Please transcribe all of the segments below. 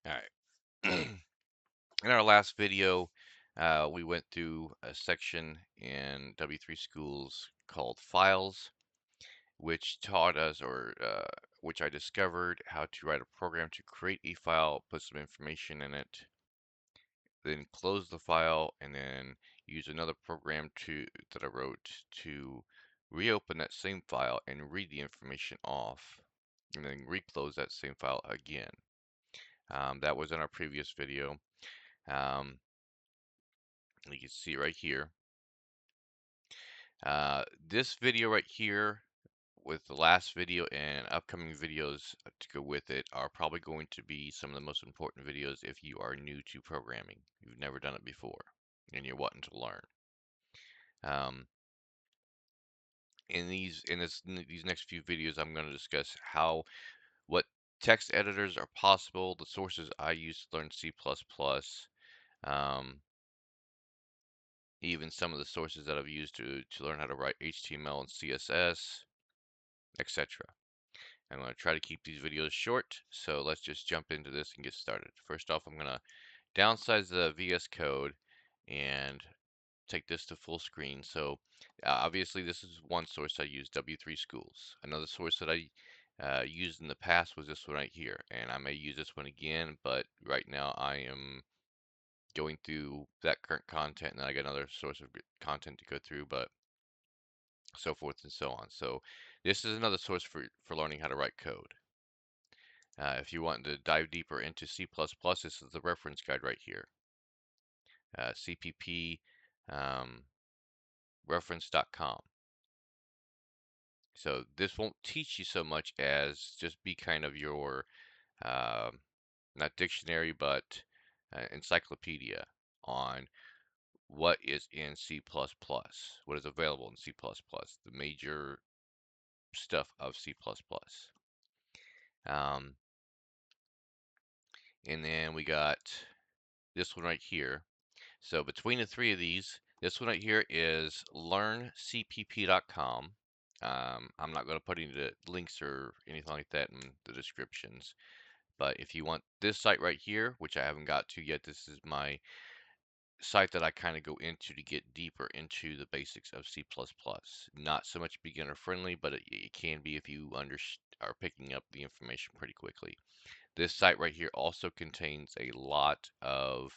All right. In our last video, we went through a section in W3 Schools called Files, which taught us, which I discovered how to write a program to create a file, put some information in it, then close the file, and then use another program that I wrote to reopen that same file and read the information off, and then reclose that same file again. That was in our previous video. Um, you can see right here. This video right here, with the last video and upcoming videos to go with it, are probably going to be some of the most important videos if you are new to programming. You've never done it before, and you're wanting to learn. Um, these next few videos, I'm going to discuss what text editors are possible, the sources I use to learn C++, um, even some of the sources that I've used to learn how to write HTML and CSS, etc. I'm going to try to keep these videos short, so let's just jump into this and get started. First off, I'm going to downsize the VS Code and take this to full screen. So obviously this is one source I use, W3 Schools. Another source that I used in the past was this one right here, and I may use this one again, but right now I am going through that current content, and I got another source of content to go through, but so forth and so on. So this is another source for learning how to write code. If you want to dive deeper into C++, this is the reference guide right here. CPP reference.com. So this won't teach you so much as just be kind of your, uh, not dictionary, but encyclopedia on what is in C++, what is available in C++, the major stuff of C++. Um, and then we got this one right here. So between the three of these, this one right here is learncpp.com. I'm not going to put any links or anything like that in the descriptions. But if you want this site right here, which I haven't got to yet, this is my site that I kind of go into to get deeper into the basics of C++. Not so much beginner friendly, but it can be if you are picking up the information pretty quickly. This site right here also contains a lot of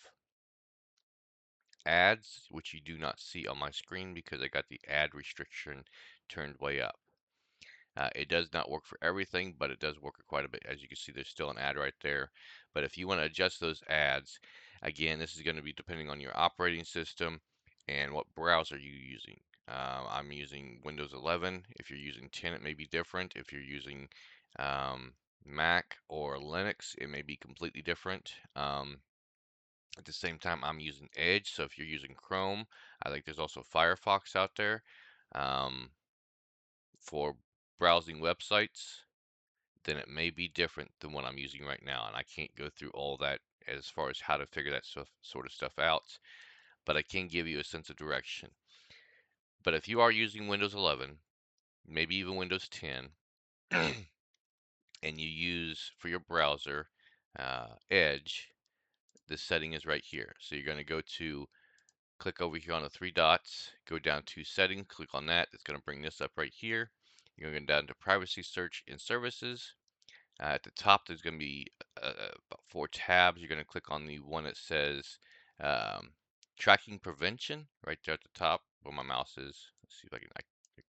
ads, which you do not see on my screen because I got the ad restriction turned way up. It does not work for everything, but it does work quite a bit. As you can see, there's still an ad right there. But if you want to adjust those ads, again, this is going to be depending on your operating system and what browser you're using. I'm using Windows 11. If you're using 10, it may be different. If you're using Mac or Linux, it may be completely different. At the same time, I'm using Edge, so if you're using Chrome, I think there's also Firefox out there for browsing websites. Then it may be different than what I'm using right now, and I can't go through all that as far as how to figure that sort of stuff out, but I can give you a sense of direction. But if you are using Windows 11, maybe even Windows 10, and you use for your browser Edge, the setting is right here. So you're going to go to click over here on the three dots, go down to settings, click on that. It's going to bring this up right here. You're going to go down to privacy, search, and services. At the top, there's going to be about 4 tabs. You're going to click on the one that says um, tracking prevention right there at the top where my mouse is. Let's see if I can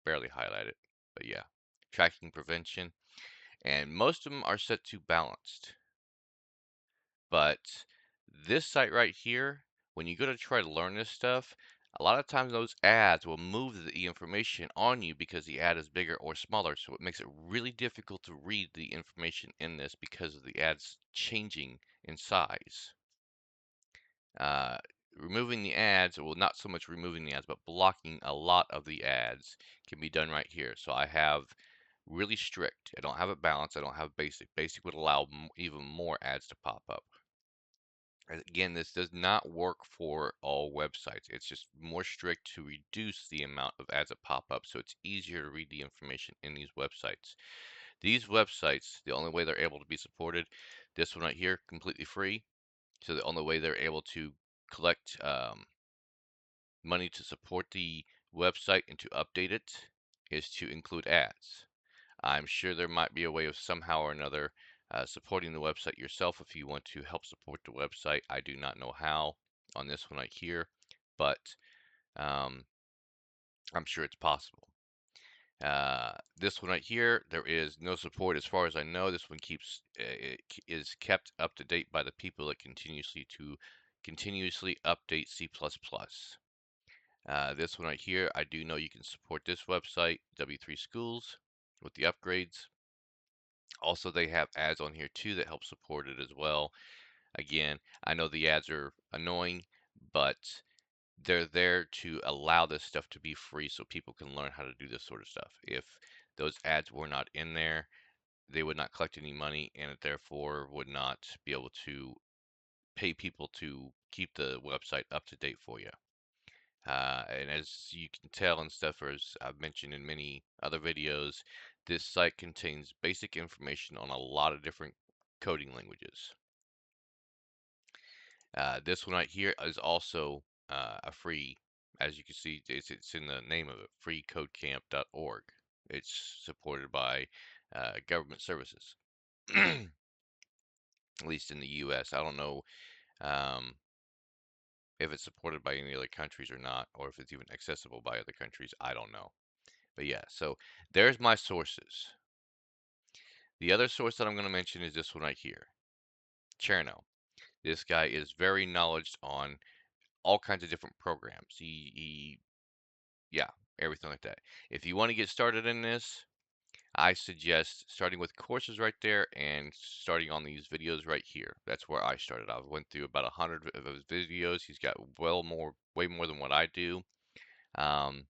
barely highlight it, but yeah, tracking prevention. And most of them are set to balanced. But this site right here, when you go to try to learn this stuff, a lot of times those ads will move the information on you because the ad is bigger or smaller. So it makes it really difficult to read the information in this because of the ads changing in size. Uh, Removing the ads, well, not so much removing the ads, but blocking a lot of the ads can be done right here. So I have really strict. I don't have it balanced. I don't have basic. Basic would allow even more ads to pop up. Again, this does not work for all websites. It's just more strict to reduce the amount of ads that pop up so it's easier to read the information in these websites. These websites, the only way they're able to be supported, This one right here, completely free. So the only way they're able to collect money to support the website and to update it is to include ads. I'm sure there might be a way of somehow or another supporting the website yourself if you want to help support the website. I do not know how on this one right here, but um, I'm sure it's possible. This one right here, there is no support as far as I know. This one is kept up to date by the people that continuously update C++. This one right here, I do know you can support this website, W3 Schools, with the upgrades. Also, they have ads on here too that help support it as well. Again, I know the ads are annoying, but they're there to allow this stuff to be free so people can learn how to do this sort of stuff. If those ads were not in there, they would not collect any money and it therefore would not be able to pay people to keep the website up to date for you. And as you can tell and stuff, or as I've mentioned in many other videos, this site contains basic information on a lot of different coding languages. This one right here is also a free, as you can see, it's in the name of it, freecodecamp.org. It's supported by government services, at least in the US. I don't know um, if it's supported by any other countries or not, or if it's even accessible by other countries. I don't know. But yeah, so there's my sources. The other source that I'm going to mention is this one right here, Cherno. This guy is very knowledgeable on all kinds of different programs. Yeah, everything like that. If you want to get started in this, I suggest starting with courses right there and starting on these videos right here. That's where I started. I went through about 100 of those videos. He's got way more than what I do. Um,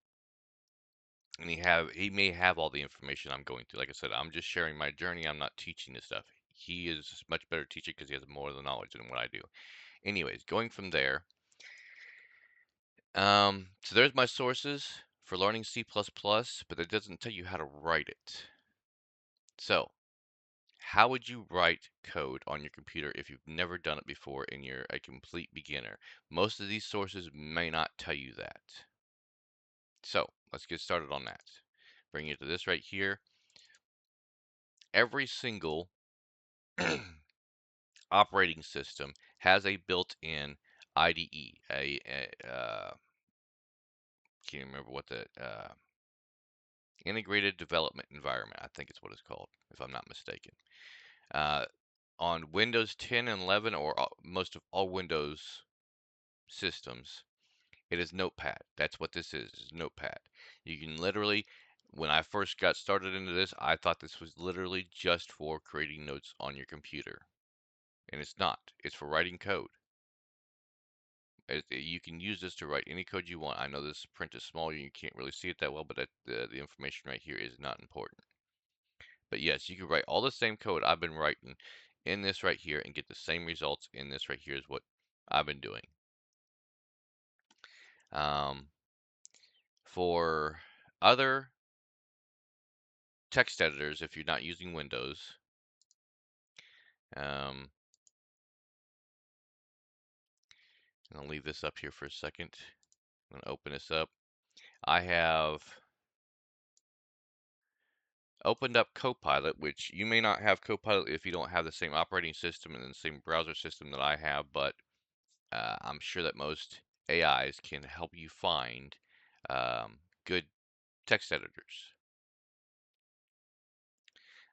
and he may have all the information I'm going through. Like I said, I'm just sharing my journey. I'm not teaching this stuff. He is much better teacher because he has more of the knowledge than what I do. Anyways, going from there, so there's my sources for learning C++, but it doesn't tell you how to write it. So, how would you write code on your computer if you've never done it before and you're a complete beginner? Most of these sources may not tell you that. So, let's get started on that. Bring you to this right here. Every single operating system has a built-in IDE, can't remember what the integrated development environment, I think it's what it's called, if I'm not mistaken. Uh, on Windows 10 and 11, or most of all Windows systems, it is Notepad. That's what this is Notepad. You can literally, when I first got started into this, I thought this was literally just for creating notes on your computer. And it's not. It's for writing code. You can use this to write any code you want. I know this print is small, you can't really see it that well, but the information right here is not important. But yes, you can write all the same code I've been writing in this right here and get the same results in this right here is what I've been doing. Um, for other text editors, if you're not using Windows, um, I'll leave this up here for a second. I'm going to open this up. I have opened up Copilot, which you may not have Copilot if you don't have the same operating system and the same browser system that I have, but I'm sure that most AIs can help you find good text editors.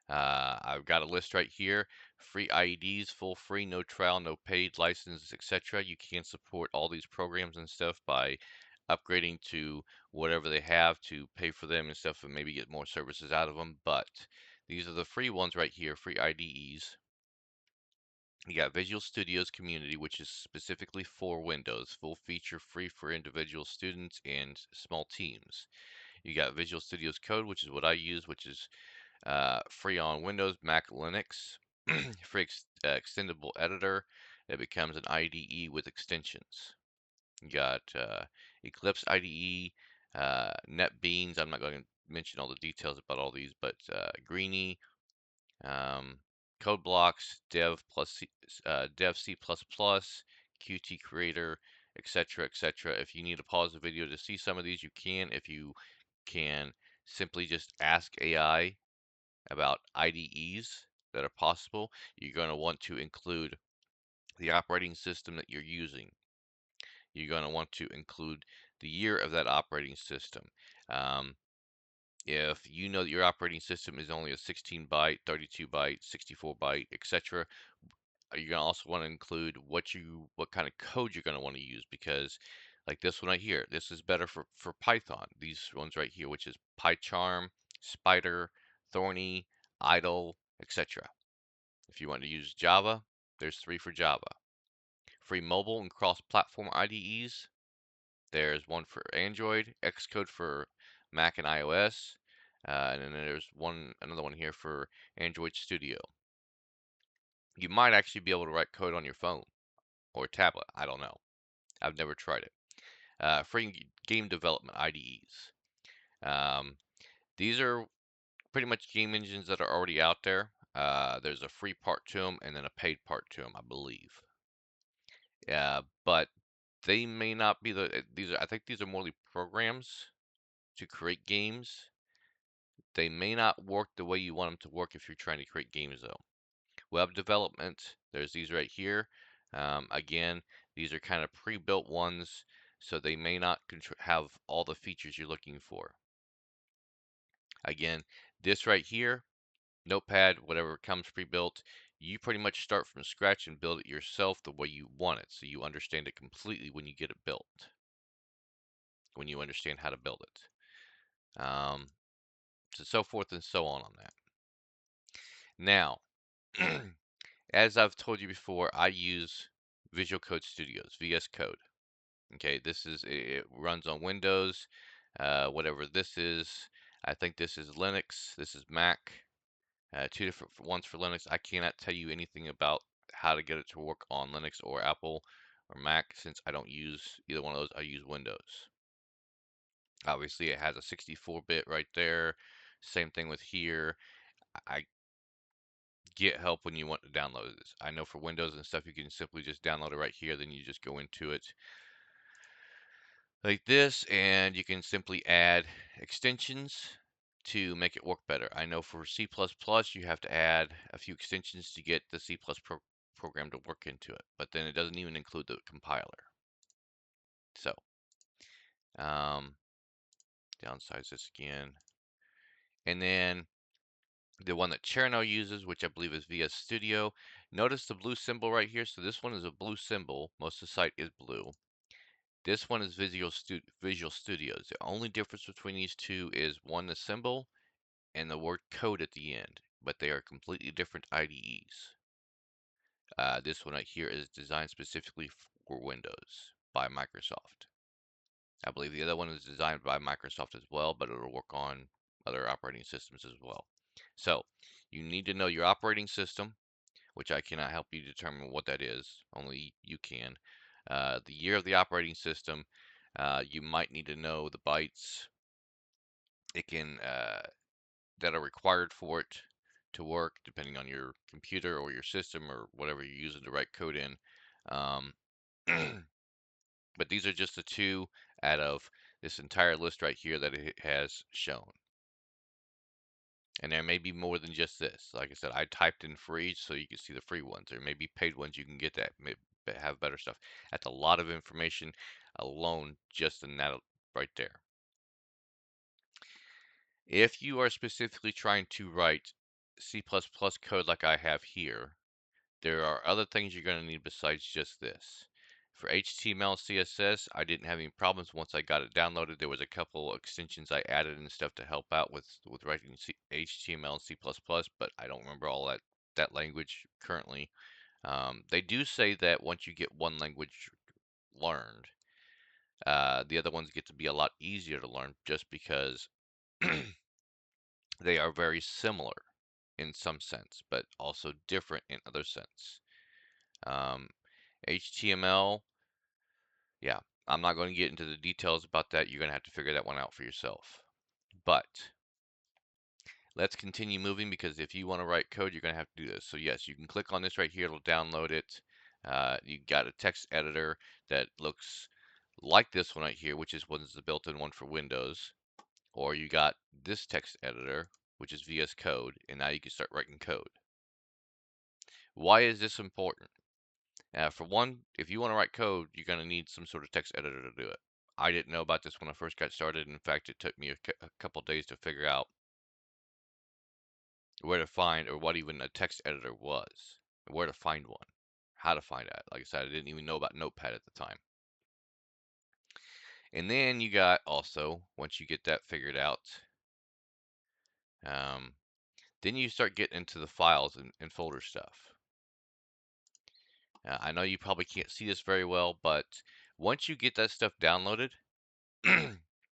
I've got a list right here. Free IEDs, full free, no trial, no paid licenses, etc. You can support all these programs and stuff by upgrading to whatever they have to pay for them and stuff and maybe get more services out of them. But these are the free ones right here, free IDEs. You got Visual Studio's Community, which is specifically for Windows, full feature, free for individual students and small teams. You got Visual Studio's Code, which is what I use, which is free on Windows, Mac, Linux. Free extendable editor. It becomes an IDE with extensions. You got Eclipse IDE, NetBeans. I'm not going to mention all the details about all these, but Greenie. code blocks, dev C++, Qt Creator, etc., etc. If you need to pause the video to see some of these, you can. If you can simply just ask AI about IDEs that are possible, you're going to want to include the operating system that you're using. You're going to want to include the year of that operating system. Um, if you know that your operating system is only a 16 byte, 32 byte, 64 byte, etc., you're going to also want to include what kind of code you're going to want to use, because like this one right here, this is better for Python. These ones right here, which is PyCharm, Spider, Thorny, Idle, etc. If you want to use Java, there's 3 for Java. Free mobile and cross-platform IDEs. There's one for Android, Xcode for Mac and iOS, and then there's another one here for Android Studio. You might actually be able to write code on your phone or tablet. I don't know. I've never tried it. Free game development IDEs. Um, these are pretty much game engines that are already out there. There's a free part to them and then a paid part to them, I believe. But they may not be I think these are more programs to create games. They may not work the way you want them to work if you're trying to create games, though. Web development, there's these right here. Again, these are kind of pre-built ones, so they may not have all the features you're looking for. Again, this right here, Notepad, whatever comes pre-built, you pretty much start from scratch and build it yourself the way you want it, so you understand it completely when you get it built, when you understand how to build it. So forth and so on that. Now, as I've told you before, I use Visual Code Studios, VS Code. Okay, it runs on Windows, whatever this is. I think this is Linux, this is Mac. Two different ones for Linux. I cannot tell you anything about how to get it to work on Linux or Apple or Mac, since I don't use either one of those. I use Windows. Obviously, it has a 64-bit right there. Same thing with here. I get help when you want to download this. I know for Windows and stuff, you can simply just download it right here. Then you just go into it like this, and you can simply add extensions to make it work better. I know for C++, you have to add a few extensions to get the C++ program to work into it, but then it doesn't even include the compiler. So, um, downsize this again. And then the one that Cherno uses, which I believe is VS Studio. Notice the blue symbol right here. So this one is a blue symbol. Most of the site is blue. This one is Visual Studios. The only difference between these two is one, the symbol, and the word code at the end, but they are completely different IDEs. This one right here is designed specifically for Windows by Microsoft. I believe the other one is designed by Microsoft as well, but it'll work on other operating systems as well. So you need to know your operating system, which I cannot help you determine what that is. Only you can. The year of the operating system, you might need to know the bytes it can that are required for it to work, depending on your computer or your system or whatever you're using to write code in. Um, but these are just the two out of this entire list right here that it has shown. And there may be more than just this. Like I said, I typed in free so you can see the free ones. There may be paid ones you can get that may have better stuff. That's a lot of information alone just in that right there. If you are specifically trying to write C++ code like I have here, there are other things you're going to need besides just this. For HTML, CSS, I didn't have any problems once I got it downloaded. There was a couple extensions I added and stuff to help out with writing HTML and C++, but I don't remember all that language currently. They do say that once you get one language learned, the other ones get to be a lot easier to learn, just because they are very similar in some sense, but also different in other sense. HTML, yeah, I'm not going to get into the details about that. You're going to have to figure that one out for yourself. But Let's continue moving because if you want to write code, you're going to have to do this. So yes, you can click on this right here. It'll download it. You got a text editor that looks like this one right here, which is one's the built-in one for Windows. Or you got this text editor, which is VS Code, and now you can start writing code. Why is this important? For one, if you want to write code, you're going to need some sort of text editor to do it. I didn't know about this when I first got started. In fact, it took me a couple days to figure out where to find or what even a text editor was, where to find one, how to find it. Like I said, I didn't even know about Notepad at the time. And then you got also, once you get that figured out, um, then you start getting into the files and folder stuff. I know you probably can't see this very well, but once you get that stuff downloaded,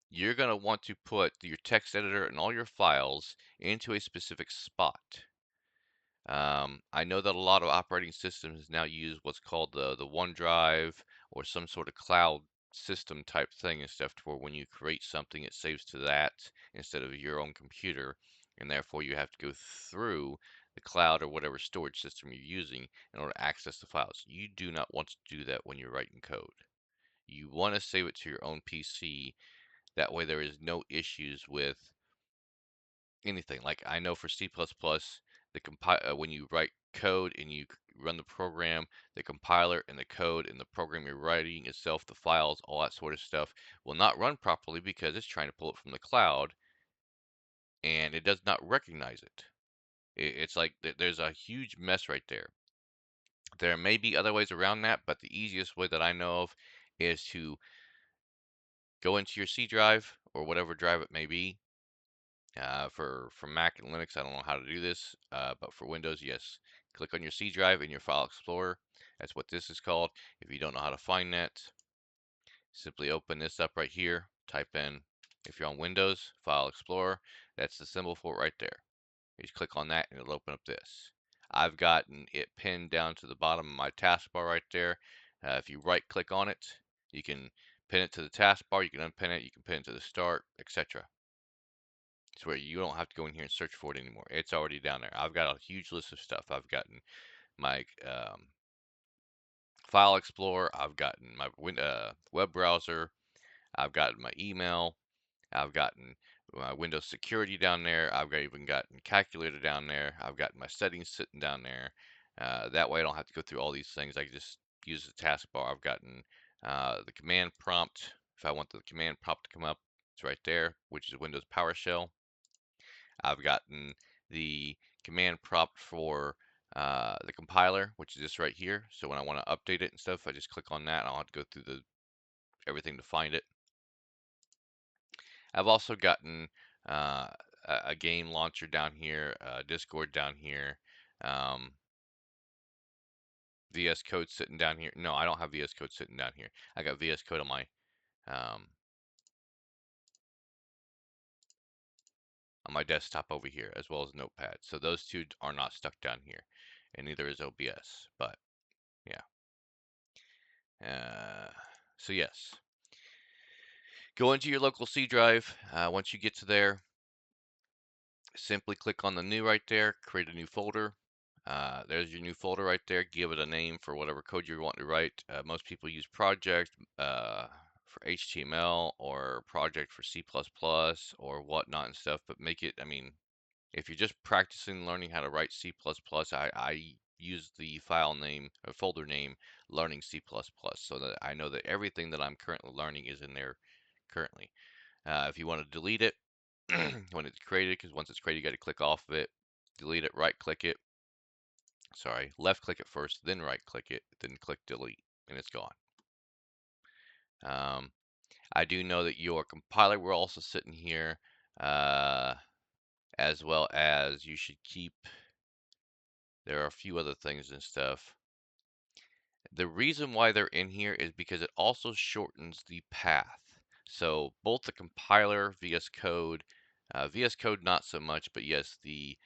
you're going to want to put your text editor and all your files into a specific spot. I know that a lot of operating systems now use what's called the OneDrive or some sort of cloud system type thing and stuff to where when you create something, it saves to that instead of your own computer, and therefore you have to go through the cloud or whatever storage system you're using in order to access the files. You do not want to do that when you're writing code. You want to save it to your own PC. That way there is no issues with anything. Like I know for C++, when you write code and you run the program, the compiler and the code and the program you're writing itself, the files, all that sort of stuff will not run properly because it's trying to pull it from the cloud and it does not recognize it. It's like there's a huge mess right there. There may be other ways around that, but the easiest way that I know of is to go into your C drive or whatever drive it may be. For Mac and Linux, I don't know how to do this, but for Windows, yes. Click on your C drive in your File Explorer. That's what this is called. If you don't know how to find that, simply open this up right here. Type in, if you're on Windows, File Explorer. That's the symbol for it right there. You just click on that and it'll open up this. I've gotten it pinned down to the bottom of my taskbar right there. If you right click on it, you can pin it to the taskbar, you can unpin it, you can pin it to the start, etc. It's where you don't have to go in here and search for it anymore. It's already down there. I've got a huge list of stuff. I've gotten my File Explorer. I've gotten my web browser. I've gotten my email. I've gotten my Windows security down there. Even gotten calculator down there. I've gotten my settings sitting down there. That way I don't have to go through all these things. I can just use the taskbar. I've gotten the command prompt. If I want the command prompt to come up, it's right there, which is Windows PowerShell. I've gotten the command prompt for the compiler, which is this right here. So when I want to update it and stuff, I just click on that. And I'll have to go through everything to find it. I've also gotten uh, a game launcher down here, Discord down here, VS Code sitting down here. No, I don't have VS Code sitting down here. I got VS Code um, on my desktop over here, as well as Notepad. So those two are not stuck down here, and neither is OBS. But yeah. So yes, go into your local C drive. Once you get to there, simply click on the new right there, create a new folder. There's your new folder right there. Give it a name for whatever code you want to write. Most people use project for HTML or project for C++ or whatnot and stuff, but make it, I mean, if you're just practicing learning how to write C++, I use the file name or folder name learning C++ so that I know that everything that I'm currently learning is in there currently. If you want to delete it when it's created, because once it's created, you got to click off of it, delete it, right click it. Sorry, left click it first, then right click it, then click delete, and it's gone. I do know that your compiler will also sit in here, as well as you should keep. There are a few other things and stuff. The reason why they're in here is because it also shortens the path. So both the compiler, VS Code not so much, but yes, the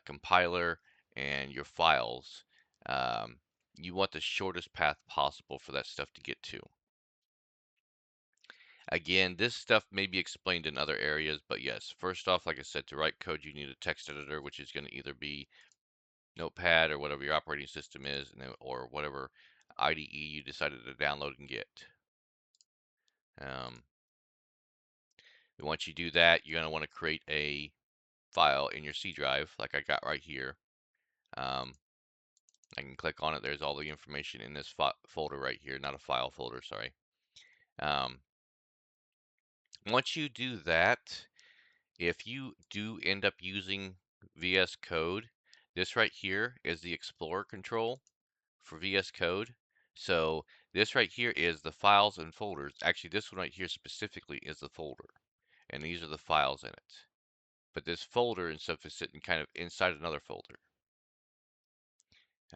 compiler and your files, you want the shortest path possible for that stuff to get to. Again, this stuff may be explained in other areas, but yes, first off, like I said, to write code, you need a text editor, which is going to either be Notepad or whatever your operating system is, or whatever IDE you decided to download and get. Um, Once you do that, you're going to want to create a file in your C drive, like I got right here. I can click on it. There's all the information in this folder right here, not a file folder, sorry. Um, Once you do that, if you do end up using VS Code, this right here is the Explorer control for VS Code. So this right here is the files and folders. Actually, this one right here specifically is the folder, and these are the files in it. But this folder and stuff is sitting kind of inside another folder.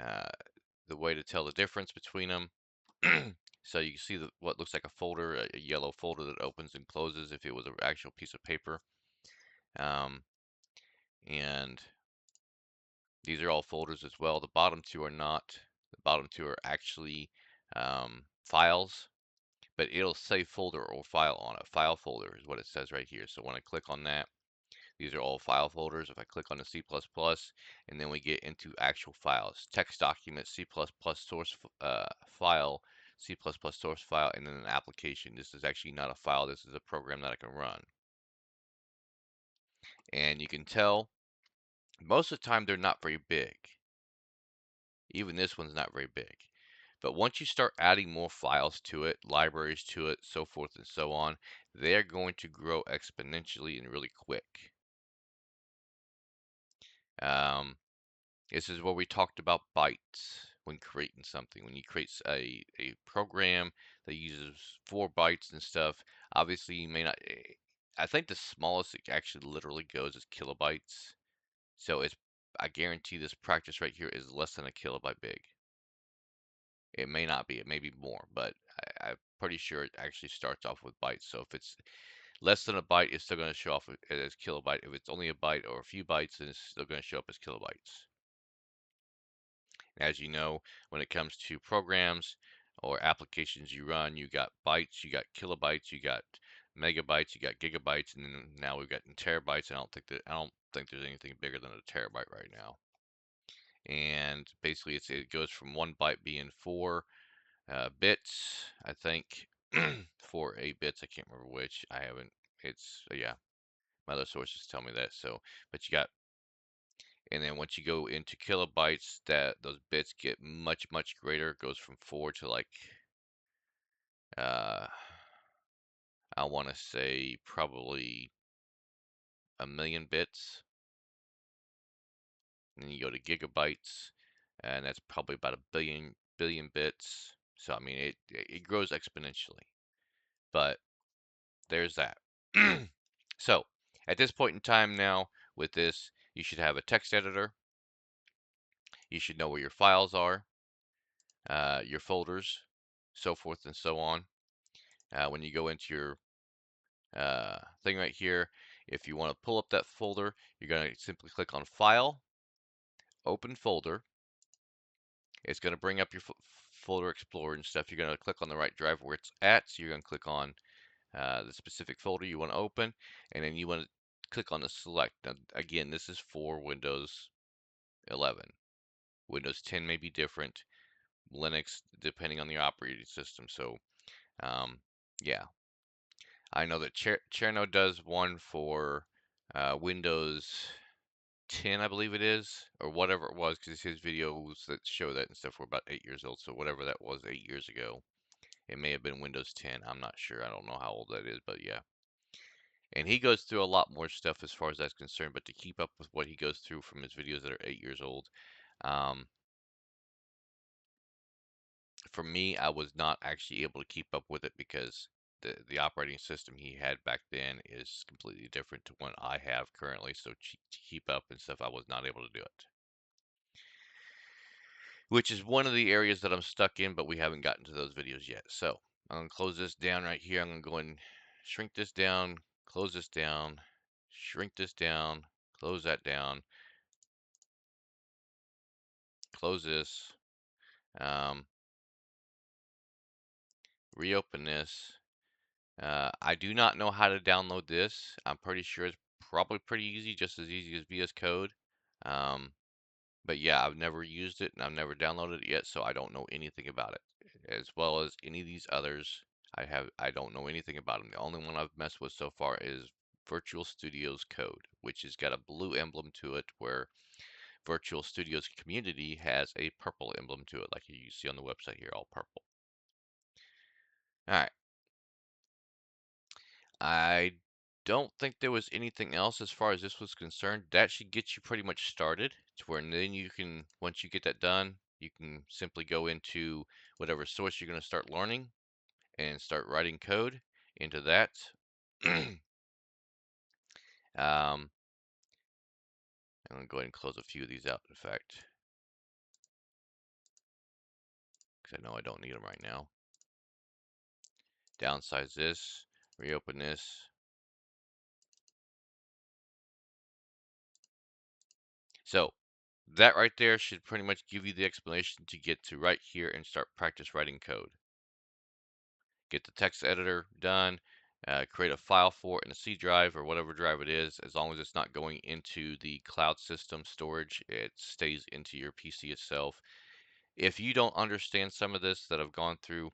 Uh, the way to tell the difference between them. So you can see what looks like a folder, a yellow folder that opens and closes if it was an actual piece of paper. Um, and these are all folders as well. The bottom two are not. The bottom two are actually files, but it'll say folder or file on it. File folder is what it says right here. So when I click on that, these are all file folders. If I click on the C++, and then we get into actual files, text document, C++ source file, C++ source file, and then an application. This is actually not a file. This is a program that I can run. And you can tell most of the time they're not very big. Even this one's not very big. But once you start adding more files to it, libraries to it, so forth and so on, they're going to grow exponentially and really quick. Um, This is where we talked about bytes when creating something. When you create a program that uses 4 bytes and stuff, obviously you may not. I think the smallest it actually literally goes is kilobytes. So I guarantee this practice right here is less than a kilobyte big. It may not be, it may be more, but I'm pretty sure it actually starts off with bytes. So if it's less than a byte, it's still going to show off as kilobyte. If it's only a byte or a few bytes, then it's still going to show up as kilobytes. As you know, when it comes to programs or applications you run, you got bytes, you got kilobytes, you got megabytes, you got gigabytes, and then now we've got in terabytes. I don't think there's anything bigger than a terabyte right now. And basically, it goes from 1 byte being 4 bits, I think, 4 8 bits. I can't remember which. I haven't. It's yeah. My other sources tell me that. So, but you got, and then once you go into kilobytes, those bits get much greater. It goes from 4 to like uh, I want to say probably 1,000,000 bits. And then you go to gigabytes, and that's probably about a billion bits. So I mean, it grows exponentially. But there's that. So at this point in time now, with this, you should have a text editor. You should know where your files are, your folders, so forth and so on. When you go into your thing right here, if you want to pull up that folder, you're going to simply click on File, Open Folder. It's going to bring up your folder explorer and stuff. You're going to click on the right drive where it's at. So you're going to click on the specific folder you want to open, and then you want to click on the select. Now, again, this is for Windows 11. Windows 10 may be different. Linux, depending on the operating system. So, yeah. I know that Cherno does one for Windows 10, I believe it is, or whatever it was, because his videos that show that and stuff were about 8 years old. So whatever that was 8 years ago, it may have been Windows 10. I'm not sure. I don't know how old that is, but yeah. And he goes through a lot more stuff as far as that's concerned. But to keep up with what he goes through from his videos that are 8 years old, um, for me, I was not actually able to keep up with it because the operating system he had back then is completely different to what I have currently. So to keep up and stuff, I was not able to do it. Which is one of the areas that I'm stuck in, but we haven't gotten to those videos yet. So I'm gonna close this down right here. I'm gonna go and shrink this down, close this down, shrink this down, close that down, close this, um, reopen this, I do not know how to download this. I'm pretty sure it's probably pretty easy, just as easy as VS Code. Um, but yeah, I've never used it and I've never downloaded it yet, so I don't know anything about it. As well as any of these others, I don't know anything about them. The only one I've messed with so far is Virtual Studios Code, which has got a blue emblem to it, where Virtual Studios Community has a purple emblem to it, like you see on the website here, all purple. All right. I don't think there was anything else as far as this was concerned. That should get you pretty much started to where then you can, once you get that done, you can simply go into whatever source you're going to start learning and start writing code into that. um, I'm going to go ahead and close a few of these out, in fact, because I know I don't need them right now. Downsize this, reopen this. So that right there should pretty much give you the explanation to get to right here and start practice writing code. Get the text editor done, create a file for it in a C drive or whatever drive it is. As long as it's not going into the cloud system storage, it stays into your PC itself. If you don't understand some of this that I've gone through,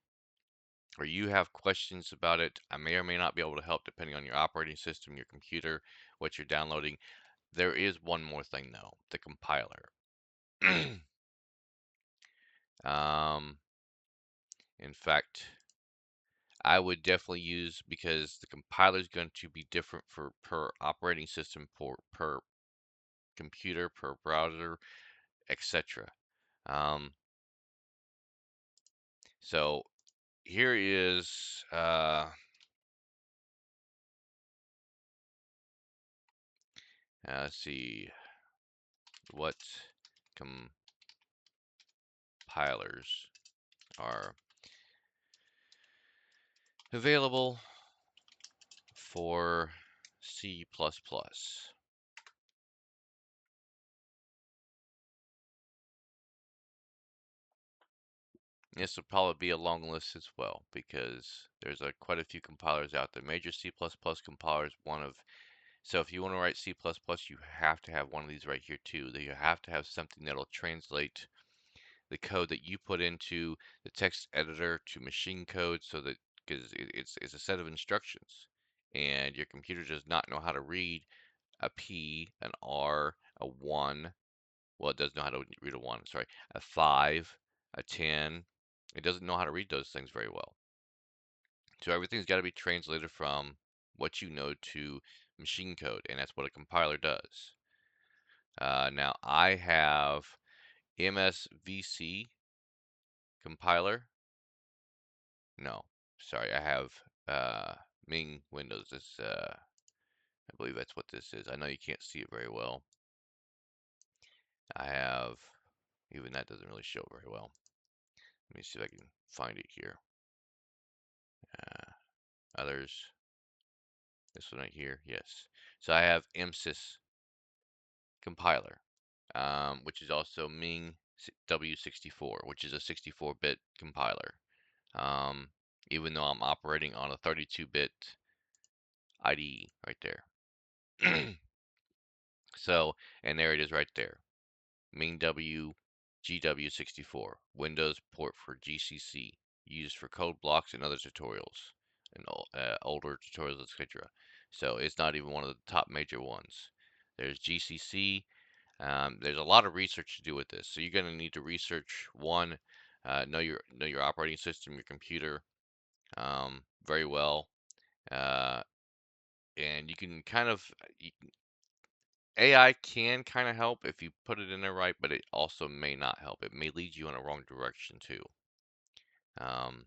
or you have questions about it, I may or may not be able to help depending on your operating system, your computer, what you're downloading. There is one more thing though, the compiler. um, in fact, I would definitely use, because the compiler is going to be different for per operating system, per computer, per browser, etc. Um, so here is let's see what compilers are available for C++. This will probably be a long list as well, because there's quite a few compilers out there. Major C++ compiler is one of. So if you want to write C++, you have to have one of these right here too. That you have to have something that'll translate the code that you put into the text editor to machine code, so that, because it's a set of instructions, and your computer does not know how to read a P, an R, a 1. Well, it does know how to read a 1, sorry, a 5, a 10. It doesn't know how to read those things very well. So everything's got to be translated from what you know to machine code, and that's what a compiler does. Now I have MSVC compiler. No, sorry, I have Ming Windows. This I believe that's what this is. I know you can't see it very well. I have, even that doesn't really show very well. Let me see if I can find it here. Others. This one right here, yes. So I have MSys compiler, which is also Ming W64, which is a 64-bit compiler. Even though I'm operating on a 32-bit IDE right there. So, and there it is right there. Ming W GW64, Windows port for GCC, used for code blocks and other tutorials, and older tutorials, etc. So it's not even one of the top major ones. There's GCC. There's a lot of research to do with this. So you're going to need to research one, know your operating system, your computer, very well, uh, and you can kind of AI can kind of help if you put it in there right, but it also may not help. It may lead you in a wrong direction too. Um,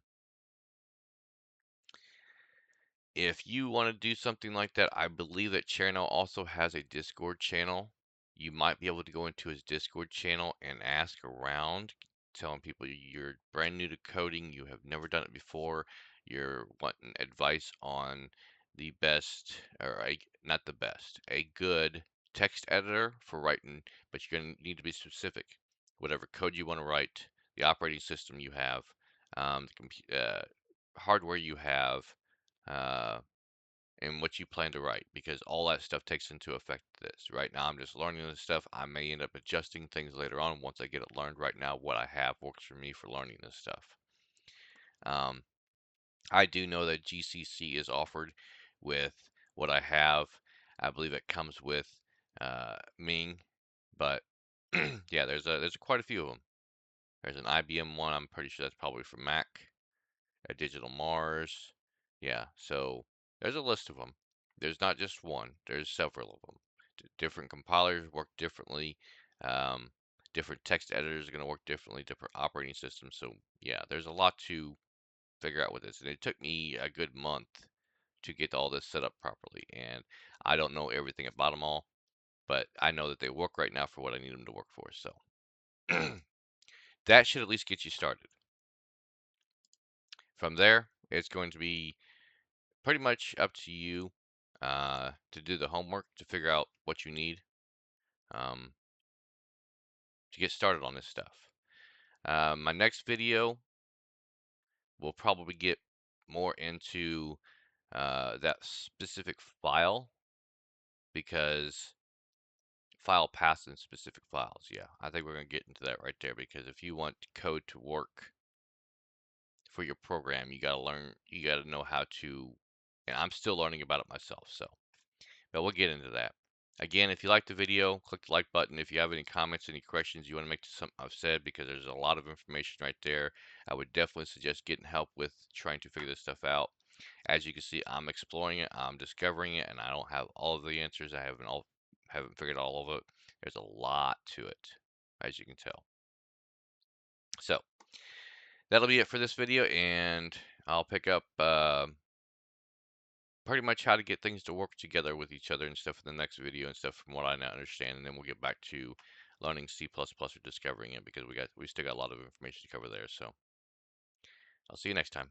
if you want to do something like that, I believe that Cherno also has a Discord channel. You might be able to go into his Discord channel and ask around, telling people you're brand new to coding, you have never done it before, you're wanting advice on the best, or not the best, a good text editor for writing, but you're going to need to be specific. Whatever code you want to write, the operating system you have, the hardware you have, uh, and what you plan to write, because all that stuff takes into effect this. Right now, I'm just learning this stuff. I may end up adjusting things later on once I get it learned. Right now, what I have works for me for learning this stuff. Um, I do know that GCC is offered with what I have. I believe it comes with Ming, but yeah, there's quite a few of them. There's an IBM one. I'm pretty sure that's probably for Mac. A Digital Mars. Yeah, so there's a list of them. There's not just one. There's several of them. Different compilers work differently. Um, different text editors are going to work differently. Different operating systems. So yeah, there's a lot to figure out with this, and it took me a good month to get all this set up properly. And I don't know everything about them all, but I know that they work right now for what I need them to work for. So that should at least get you started. From there, it's going to be pretty much up to you to do the homework to figure out what you need um, to get started on this stuff. My next video will probably get more into that specific file, because file paths in specific files. Yeah, I think we're going to get into that right there, because if you want code to work for your program, you got to learn, you got to know how to, and I'm still learning about it myself. So, but we'll get into that. Again, if you like the video, click the like button. If you have any comments, any questions you want to make to something I've said, because there's a lot of information right there, I would definitely suggest getting help with trying to figure this stuff out. As you can see, I'm exploring it, I'm discovering it, and I don't have all of the answers. I haven't figured all of it. There's a lot to it, as you can tell. So that'll be it for this video, and I'll pick up pretty much how to get things to work together with each other and stuff in the next video and stuff from what I now understand, and then we'll get back to learning C++ or discovering it, because we still got a lot of information to cover there. So I'll see you next time.